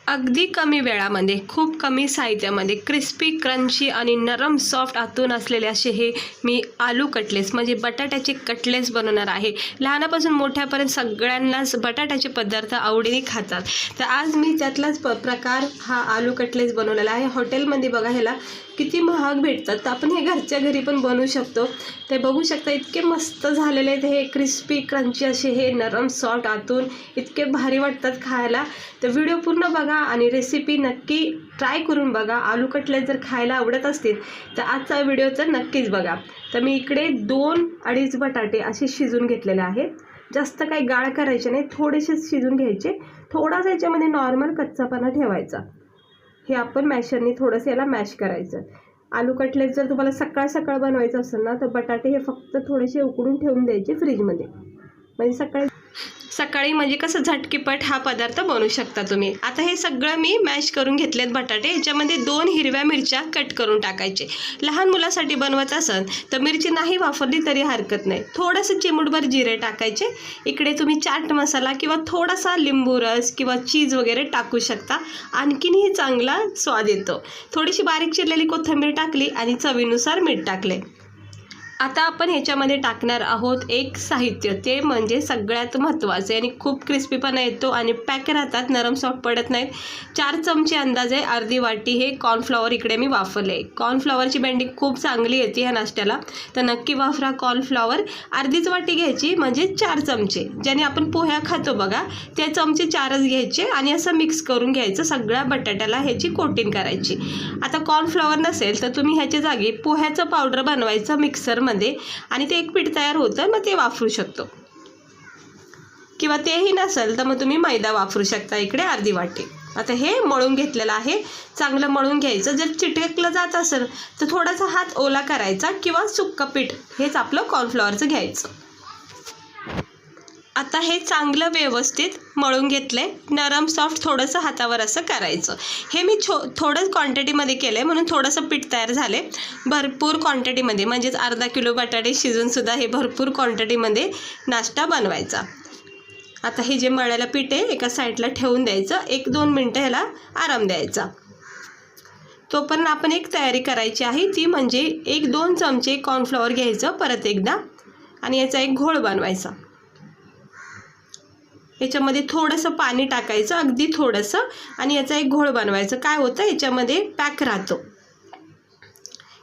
अगदी कमी वेळामध्ये खूप कमी साहित्यामध्ये क्रिस्पी क्रंची आणि नरम सॉफ्ट आतून असलेले असे हे मी आलू कटलेट्स म्हणजे बटाट्याचे कटलेट्स बनवणार आहे। लहानापासून मोठ्यापर्यंत सगळ्यांनाच बटाट्याचे पदार्थ आवडीने खातात। तर आज मी त्यातलाच प्रकार हा आलू कटलेट्स बनवलेला आहे। हॉटेलमध्ये बघा ह्याला किती महाग भेटतात, तर आपण हे घरच्या घरी पण बनवू शकतो। ते बघू शकता इतके मस्त झालेले आहेत, हे क्रिस्पी क्रंची असे हे नरम सॉफ्ट आतून इतके भारी वाटतात खायला। तर व्हिडिओ पूर्ण बघा आणि रेसिपी नक्की ट्राय करून बघा। आलू कटलेट जर खायला आवडत असतील तर आजचा व्हिडिओ तर नक्कीच बघा। तर मी इकडे 2-2.5 बटाटे असे शिजून घेतलेले आहेत। जास्त काही गाळ करायचे नाही, थोडेसे शिजून घ्यायचे। थोडासा याच्यामध्ये नॉर्मल कच्चापणा ठेवायचा। हे आपण मॅशरने थोडंसं याला मॅश करायचं। आलू कटलेट जर तुम्हाला सकाळ सकाळ बनवायचं असेल ना तर बटाटे हे फक्त थोडेसे उकडून ठेवून द्यायचे फ्रीजमध्ये, म्हणजे सकाळी म्हणजे कसं झटकीपट हा पदार्थ बनवू शकता तुम्ही। आता हे सगळं मी मॅश करून घेतलेत बटाटे। याच्यामध्ये 2 हिरव्या मिरच्या कट करून टाकायचे। लहान मुलासाठी बनवत असेल तर मिरची नाही वापरली तरी हरकत नाही। थोडंसं चिमूटभर जिरे टाकायचे। इकडे तुम्ही चाट मसाला किंवा थोडासा लिंबू रस किंवा चीज वगैरे टाकू शकता, आणखीनही चांगला स्वाद येतो। थोडीशी बारीक चिरलेली कोथिंबीर टाकली आणि चवीनुसार मीठ टाकले। आता आपण ह्याच्यामध्ये टाकणार आहोत एक साहित्य, ते म्हणजे सगळ्यात महत्त्वाचे आणि खूप क्रिस्पीपणा येतो आणि पॅक राहतात, नरम सॉफ्ट पडत नाहीत। 4 चमचे अंदाजे अर्धी वाटी हे कॉर्नफ्लॉवर इकडे मी वापरले। कॉर्नफ्लॉवरची बँडिंग खूप चांगली येते ह्या नाश्त्याला, तर नक्की वापरा कॉर्नफ्लॉवर। अर्धीच वाटी घ्यायची म्हणजे 4 चमचे, ज्याने आपण पोह्या खातो बघा त्या चमचे 4च घ्यायचे आणि असं मिक्स करून घ्यायचं। सगळ्या बटाट्याला ह्याची कोटिंग करायची। आता कॉर्नफ्लॉवर नसेल तर तुम्ही ह्याच्या जागी पोह्याचं पावडर बनवायचं मिक्सर मध्ये आणि ते एक पीठ तयार होतं, मग ते वापरू शकतो। किंवा तेही नसेल तर मग तुम्ही मैदा वापरू शकता। इकडे अर्धी वाटी। आता हे मळून घेतलेलं आहे, चांगलं मळून घ्यायचं। जर चिटकलं जात असेल तर थोडासा हात ओला करायचा किंवा सुक्कं पीठ हेच आपलं कॉर्नफ्लॉवरचं घ्यायचं। आता हे चांगलं व्यवस्थित मळून घेतलंय, नरम सॉफ्ट थोडंसं हातावर असं करायचं। हे मी थोडं क्वांटिटीमध्ये केलं आहे म्हणून थोडंसं पीठ तयार झाले। भरपूर क्वांटिटीमध्ये म्हणजेच अर्धा किलो बटाटे शिजूनसुद्धा हे भरपूर क्वांटिटीमध्ये नाश्ता बनवायचा। आता हे जे मळलेलं पीठ आहे एका साईडला ठेवून द्यायचं। 1-2 मिनटं ह्याला आराम द्यायचा। तोपर्यंत आपण एक तयारी करायची आहे, ती म्हणजे 1-2 चमचे कॉर्नफ्लॉवर घ्यायचं परत एकदा आणि याचा एक घोळ बनवायचा। याच्यामध्ये थोडंसं पाणी टाकायचं, अगदी थोडंसं, आणि याचा एक घोळ बनवायचं। काय होतं याच्यामध्ये पॅक राहतो।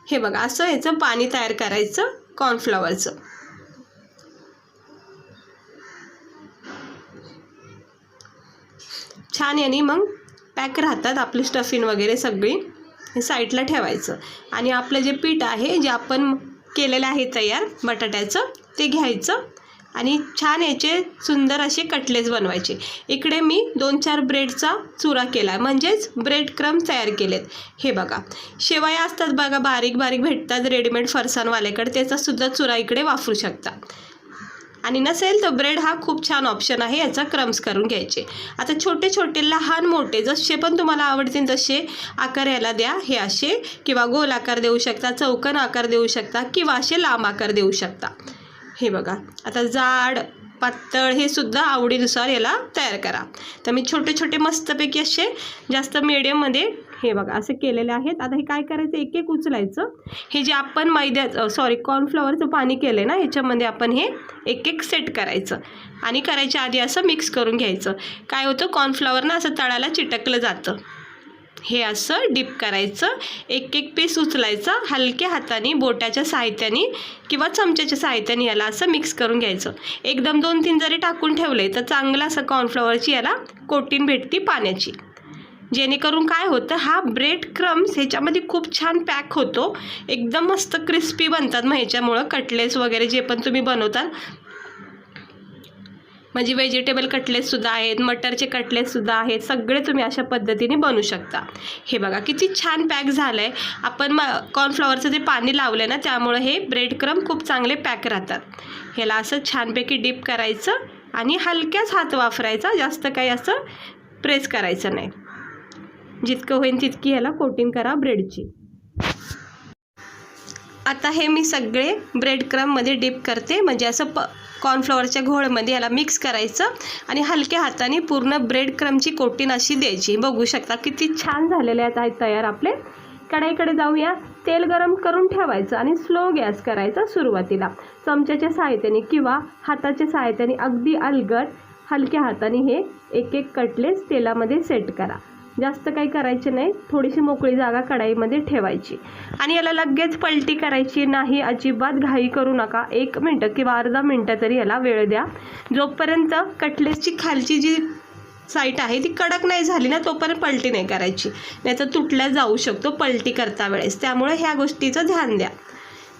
हे बघा असं याचं पाणी तयार करायचं कॉर्नफ्लॉवरचं। छान याने मग पॅक राहतात आपली स्टफिंग वगैरे सगळी। हे साईडला ठेवायचं आणि आपलं जे पीठ आहे जे आपण केलेलं आहे तयार बटाट्याचं ते घ्यायचं आणि छान याचे सुंदर असे कटलेट्स बनवायचे। इकडे मी 2-4 ब्रेडचा चुरा केला, म्हणजेच ब्रेड क्रम्स तयार केलेत। हे बघा शेवया असतात बघा, बारीक बारीक भेटतात रेडीमेड फरसाणवाल्याकडे, त्याचा सुद्धा चुरा इकडे वापरू शकता। आणि नसेल तर ब्रेड हा खूप छान ऑप्शन आहे, याचा क्रम्स करून घ्यायचे। आता छोटे छोटे लहान मोठे जसे पण तुम्हाला आवडतील तसे आकार याला द्या। हे असे किंवा गोल आकार देऊ शकता, चौकोन आकार देऊ शकता किंवा असे लांब आकार देऊ शकता। हे बघा आता जाड पातळ हे सुद्धा आवडीनुसार याला तयार करा। तर मी छोटे छोटे मस्तपैकी असे जास्त मीडियममध्ये हे बघा असे केलेले आहेत। आता हे काय करायचं, एक एक उचलायचं। हे जे आपण कॉर्नफ्लॉवरचं पाणी केलं ना ह्याच्यामध्ये आपण हे एक एक सेट करायचं आणि करायच्या आधी असं मिक्स करून घ्यायचं। काय होतं कॉर्नफ्लॉवर ना असं तळाला चिटकलं जातं। हे असं डिप करायचं, एक एक पीस उचलायचा, हलक्या हाताने बोटाच्या साहाय्याने किंवा चमच्याच्या साहाय्याने याला असं मिक्स करून घ्यायचं। एकदम 2-3 जरी टाकून ठेवले तर चांगलं असं कॉर्नफ्लॉवरची याला कोटिंग भेटती पाण्याची, जेणेकरून काय होतं हा ब्रेड क्रम्स ह्याच्यामध्ये खूप छान पॅक होतो, एकदम मस्त क्रिस्पी बनतात। मग ह्याच्यामुळं कटलेट्स वगैरे जे पण तुम्ही बनवताल, म्हणजे व्हेजिटेबल कटलेट्ससुद्धा आहेत, मटरचे कटलेट्ससुद्धा आहेत, सगळे तुम्ही अशा पद्धतीने बनवू शकता। हे बघा किती छान पॅक झालं आहे। आपण कॉर्नफ्लॉवरचं जे पाणी लावलं ना त्यामुळे हे ब्रेड क्रम्स खूप चांगले पॅक राहतात। ह्याला असं छानपैकी डिप करायचं आणि हलक्याच हात वापरायचा, जास्त काही असं प्रेस करायचं नाही। जितकं होईल तितकी ह्याला कोटिंग करा ब्रेडची। आता हे मी सगळे ब्रेड क्रम्बमध्ये डिप करते, म्हणजे असं कॉर्नफ्लॉवरच्या घोळमध्ये याला मिक्स करायचं आणि हलक्या हाताने पूर्ण ब्रेड क्रम्बची कोटिंग अशी द्यायची. बघू शकता किती छान झालेले आहेत तयार आपले. कढईकडे जाऊया. तेल गरम करून ठेवायचं आणि स्लो गॅस करायचा सुरुवातीला. चमच्याच्या सहाय्याने किंवा हाताच्या सहाय्याने अगदी अलगद हलक्या हाताने हे एक एक कटलेस तेलामध्ये सेट करा. जास्त काही करायचे नाही, थोडीशी मोकळी जागा कढईमध्ये ठेवायची आणि याला लगेच पलटी करायची नाही. अजिबात घाई करू नका. 1 मिनटं किंवा अर्धा मिनटं तरी याला वेळ द्या. जोपर्यंत कटलेसची खालची जी साईड आहे ती कडक नाही झाली ना तोपर्यंत पलटी नाही करायची, नाही तर तुटल्या जाऊ शकतो पलटी करता वेळेस. त्यामुळे ह्या गोष्टीचं ध्यान द्या.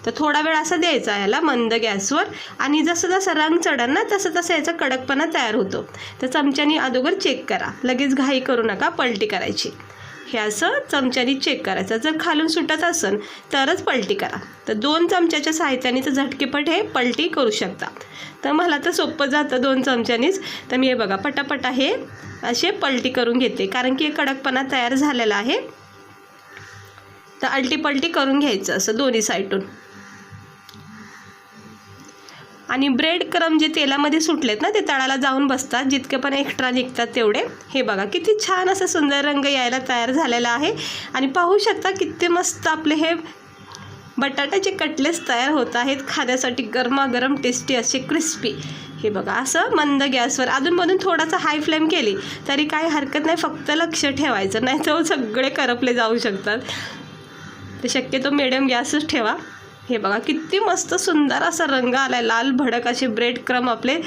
तर थोडा वेळ असा द्यायचा याला मंद गॅसवर आणि जसं जसं रंग चढन ना तसं तसं याचा कडकपणा तयार होतो. तर चमच्यानी अगोदर चेक करा, लगेच घाई करू नका पलटी करायची. हे असं चमच्यानी चेक करायचं. जर खालून सुटत असेल तरच पलटी करा. तर 2 चमच्याच्या साहित्याने तर झटकेपट हे पलटी करू शकता. तर मला तर सोपं जातं 2 चमच्यानीच. तर मी हे बघा पटापटा हे असे पलटी करून घेते, कारण की कडकपणा तयार झालेला आहे. तर अलटी पलटी करून घ्यायचं असं दोन्ही साईडून. आणि ब्रेड क्रम्ब जे तेलामध्ये सुटलेत ना ते तळाला जाऊन बसतात, जितके पण एक्स्ट्रा निघतात तेवढे. हे बघा किती छान असं सुंदर रंग यायला तयार झालेला आहे. आणि पाहू शकता किती मस्त आपले हे बटाट्याचे कटलेस तयार होत आहेत. खाण्यासाठी गरमागरम टेस्टी असे क्रिस्पी. हे बघा असं मंद गॅसवर अधूनमधून थोडासा हाय फ्लेम केली तरी काही हरकत नाही, फक्त लक्ष ठेवायचं, नाही तर सगळे करपले जाऊ शकतात. तर शक्यतो मिडियम गॅसच ठेवा. हे बघा किती मस्त सुंदर असा रंग आला आहे, लाल भडक असे ब्रेड क्रम्ब आपले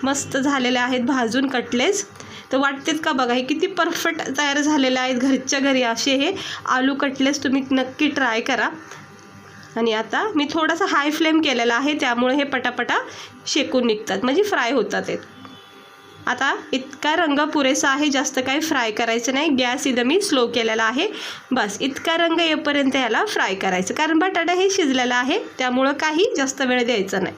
मस्त झालेले आहेत भाजून कटलेस. तर वाटतेत का बघा हे किती परफेक्ट तयार झालेले आहेत. घरच्या घरी असे हे आलू कटलेस तुम्ही नक्की ट्राय करा. आणि आता मी थोडासा हाय फ्लेम केलेला आहे, त्यामुळे हे पटापटा शेकून निघतात, म्हणजे फ्राय होतात ते. आता इतका रंग पुरेसा आहे, जास्त काही फ्राय करायचं नाही. गॅस इथं मी स्लो केलेला आहे. बस इतका रंग येईपर्यंत याला फ्राय करायचं, कारण बटाटा हे शिजलेला आहे, त्यामुळं काही जास्त वेळ द्यायचा नाही.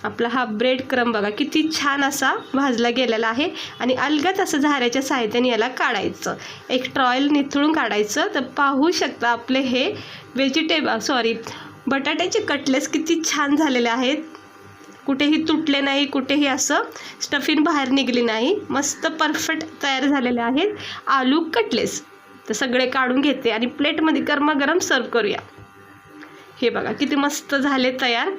आपला हा ब्रेड क्रम्ब बघा किती छान असा भाजला गेलेला आहे. आणि अलगद असं झाऱ्याच्या सहाय्याने याला काढायचं, एक्स्ट्रा ऑइल निथळून काढायचं. तर पाहू शकता आपले हे बटाट्याचे कटलेस किती छान झालेले आहेत. कुठेही तुटले नाही, कुठेही असं स्टफिंग बाहेर निघली नाही. मस्त परफेक्ट तयार झालेले आहेत आलू कटलेस. तर सगळे काढून घेते आणि प्लेटमध्ये गरमागरम सर्व करूया. हे बघा किती मस्त झाले तयार.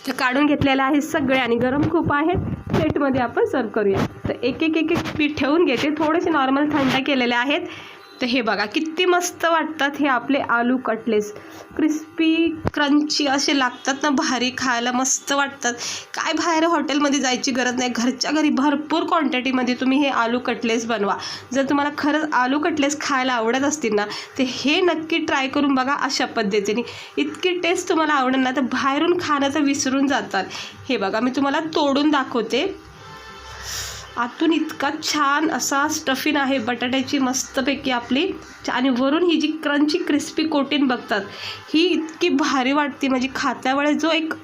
तर काढून घेतलेले आहेत सगळे आणि गरम खूप आहेत. प्लेटमध्ये आपण सर्व करूया. तर एक एक पीठ ठेवून घेते, थोडेसे नॉर्मल थंड केलेले आहेत. तर हे बघा किती मस्त वाटतात हे आपले आलू कटलेस. क्रिस्पी क्रंची असे लागतात ना, भारी खायला मस्त वाटतात. काय बाहेर हॉटेलमध्ये जायची गरज नाही, घरच्या घरी भरपूर क्वांटिटीमध्ये तुम्ही हे आलू कटलेस बनवा. जर तुम्हाला खरंच आलू कटलेस खायला आवडत असतील ना ते हे नक्की ट्राय करून बघा. अशा पद्धतीने इतकी टेस्ट तुम्हाला आवडेल ना, तर बाहेरून खाणं तर विसरून जातात. हे बघा मी तुम्हाला तोडून दाखवते. आतून इतका छान असा स्टफिंग आहे बटाट्याची मस्तपैकी आपली, आणि वरून ही जी क्रंची क्रिस्पी कोटिंग बघतात ही इतकी भारी वाटते. म्हणजे खात्या वेळेस जो एक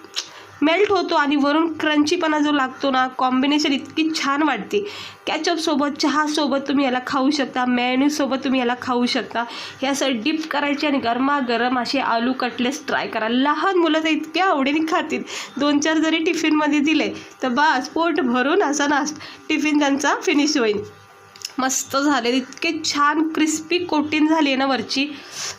मेल्ट होतो आणि वरून क्रंचीपणा जो लागतो ना, कॉम्बिनेशन इतकी छान वाटते. कॅचअपसोबत चहासोबत तुम्ही याला खाऊ शकता, मेयोनीजसोबत तुम्ही याला खाऊ शकता. हे असं डिप करायचे आणि गरमागरम असे आलू कटलेस ट्राय करा. लहान मुलं तर इतक्या आवडीने खातील. 2-4 जरी टिफिनमध्ये दिले तर बस पोट भरून असा टिफिन त्यांचा फिनिश होईल. मस्त झाले, इतके छान क्रिस्पी कोटिंग झाली आहे ना वरची,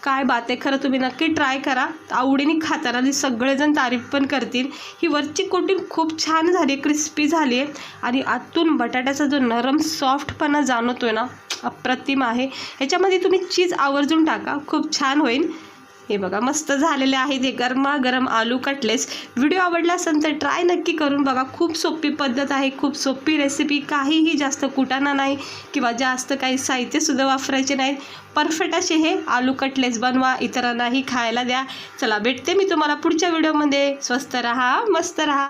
काय बात आहे. खरं तुम्ही नक्की ट्राय करा, आवडीने खाताना सगळेजण तारीफ पण करतील. ही वरची कोटिंग खूप छान झाली, क्रिस्पी झाली आहे आणि आतून बटाट्याचा जो नरम सॉफ्टपणा जाणवतोय ना, अप्रतिम आहे. ह्याच्यामध्ये तुम्ही चीज आवर्जून टाका, खूप छान होईल. हे बघा मस्त झालेले आहेत हे गरमागरम आलू कटलेस. व्हिडिओ आवडला असेल तर ट्राय नक्की करून बघा. खूप सोपी पद्धत आहे, खूप सोपी रेसिपी. काहीही जास्त कुटाणा नाही किंवा जास्त काही साहित्यसुद्धा वापरायचे नाहीत. परफेक्ट असे हे आलू कटलेस बनवा, इतरांनाही खायला द्या. चला भेटते मी तुम्हाला पुढच्या व्हिडिओमध्ये. स्वस्त रहा, मस्त रहा.